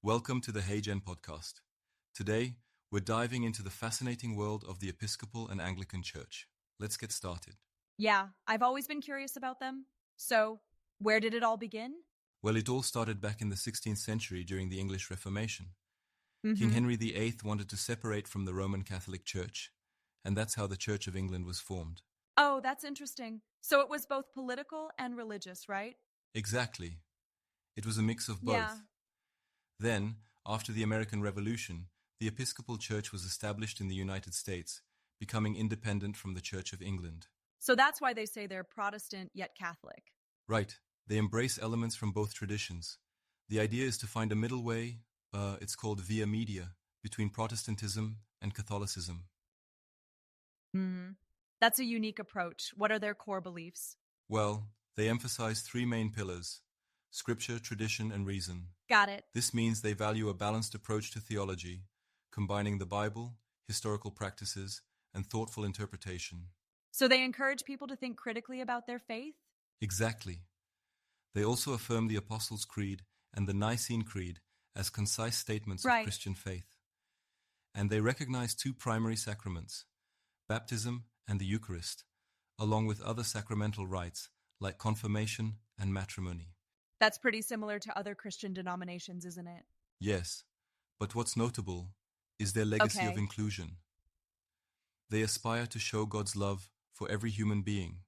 Welcome to the HeyGen podcast. Today, we're diving into the fascinating world of the Episcopal and Anglican Church. Let's get started. Yeah, I've always been curious about them. So, where did it all begin? Well, it all started back in the 16th century during the English Reformation. King Mm-hmm. Henry VIII wanted to separate from the Roman Catholic Church, and that's how the Church of England was formed. Oh, that's interesting. So it was both political and religious, right? Exactly. It was a mix of both. Yeah. Then, after the American Revolution, the Episcopal Church was established in the United States, becoming independent from the Church of England. So that's why they say they're Protestant yet Catholic. Right, they embrace elements from both traditions. The idea is to find a middle way, it's called via media, between Protestantism and Catholicism. Mm-hmm. That's a unique approach. What are their core beliefs? Well, they emphasize three main pillars: Scripture, tradition, and reason. Got it. This means they value a balanced approach to theology, combining the Bible, historical practices, and thoughtful interpretation. So they encourage people to think critically about their faith? Exactly. They also affirm the Apostles' Creed and the Nicene Creed as concise statements of Right. Christian faith. And they recognize two primary sacraments, baptism and the Eucharist, along with other sacramental rites like confirmation and matrimony. That's pretty similar to other Christian denominations, isn't it? Yes, but what's notable is their legacy of Okay. inclusion. They aspire to show God's love for every human being,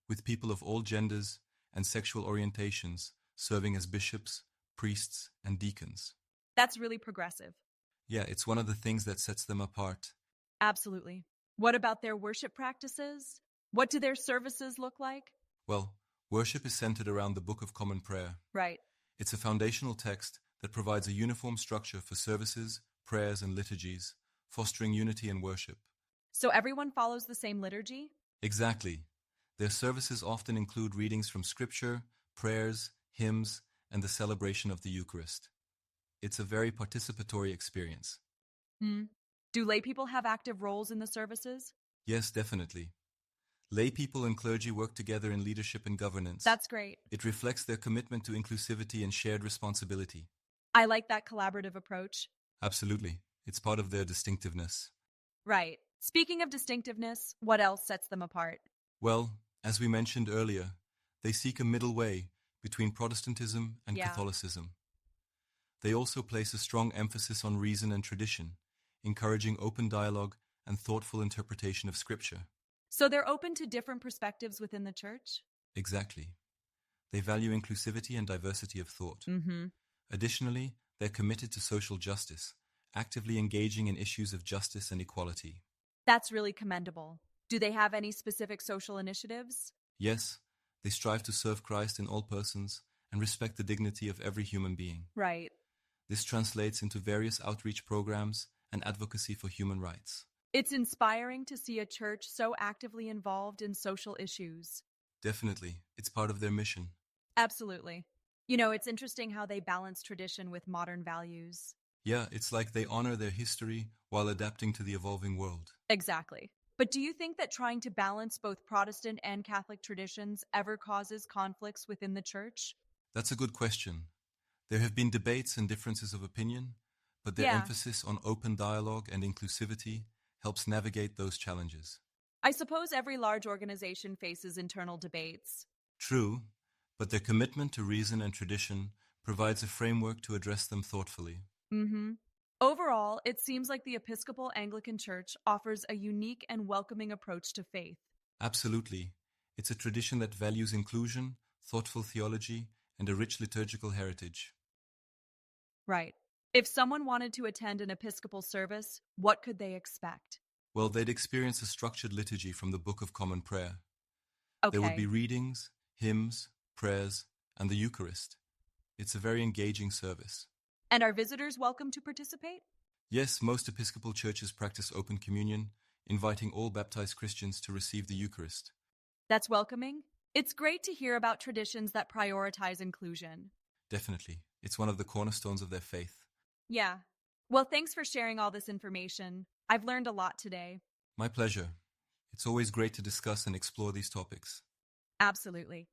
with people of all genders and sexual orientations serving as bishops, priests, and deacons. That's really progressive. Yeah, it's one of the things that sets them apart. Absolutely. What about their worship practices? What do their services look like? Well, worship is centered around the Book of Common Prayer. Right. It's a foundational text that provides a uniform structure for services, prayers, and liturgies, fostering unity and worship. So everyone follows the same liturgy? Exactly. Their services often include readings from Scripture, prayers, hymns, and the celebration of the Eucharist. It's a very participatory experience. Hmm. Do lay people have active roles in the services? Yes, definitely. Lay people and clergy work together in leadership and governance. That's great. It reflects their commitment to inclusivity and shared responsibility. I like that collaborative approach. Absolutely. It's part of their distinctiveness. Right. Speaking of distinctiveness, what else sets them apart? Well, as we mentioned earlier, they seek a middle way between Protestantism and Yeah. Catholicism. They also place a strong emphasis on reason and tradition, encouraging open dialogue and thoughtful interpretation of Scripture. So they're open to different perspectives within the church? Exactly. They value inclusivity and diversity of thought. Mm-hmm. Additionally, they're committed to social justice, actively engaging in issues of justice and equality. That's really commendable. Do they have any specific social initiatives? Yes, they strive to serve Christ in all persons and respect the dignity of every human being. Right. This translates into various outreach programs and advocacy for human rights. It's inspiring to see a church so actively involved in social issues. Definitely, it's part of their mission. Absolutely. You know, it's interesting how they balance tradition with modern values. Yeah, it's like they honor their history while adapting to the evolving world. Exactly. But do you think that trying to balance both Protestant and Catholic traditions ever causes conflicts within the church? That's a good question. There have been debates and differences of opinion, but their Yeah. emphasis on open dialogue and inclusivity helps navigate those challenges. I suppose every large organization faces internal debates. True, but their commitment to reason and tradition provides a framework to address them thoughtfully. Mm-hmm. Overall, it seems like the Episcopal Anglican Church offers a unique and welcoming approach to faith. Absolutely. It's a tradition that values inclusion, thoughtful theology, and a rich liturgical heritage. Right. If someone wanted to attend an Episcopal service, what could they expect? Well, they'd experience a structured liturgy from the Book of Common Prayer. Okay. There would be readings, hymns, prayers, and the Eucharist. It's a very engaging service. And are visitors welcome to participate? Yes, most Episcopal churches practice open communion, inviting all baptized Christians to receive the Eucharist. That's welcoming. It's great to hear about traditions that prioritize inclusion. Definitely. It's one of the cornerstones of their faith. Yeah. Well, thanks for sharing all this information. I've learned a lot today. My pleasure. It's always great to discuss and explore these topics. Absolutely.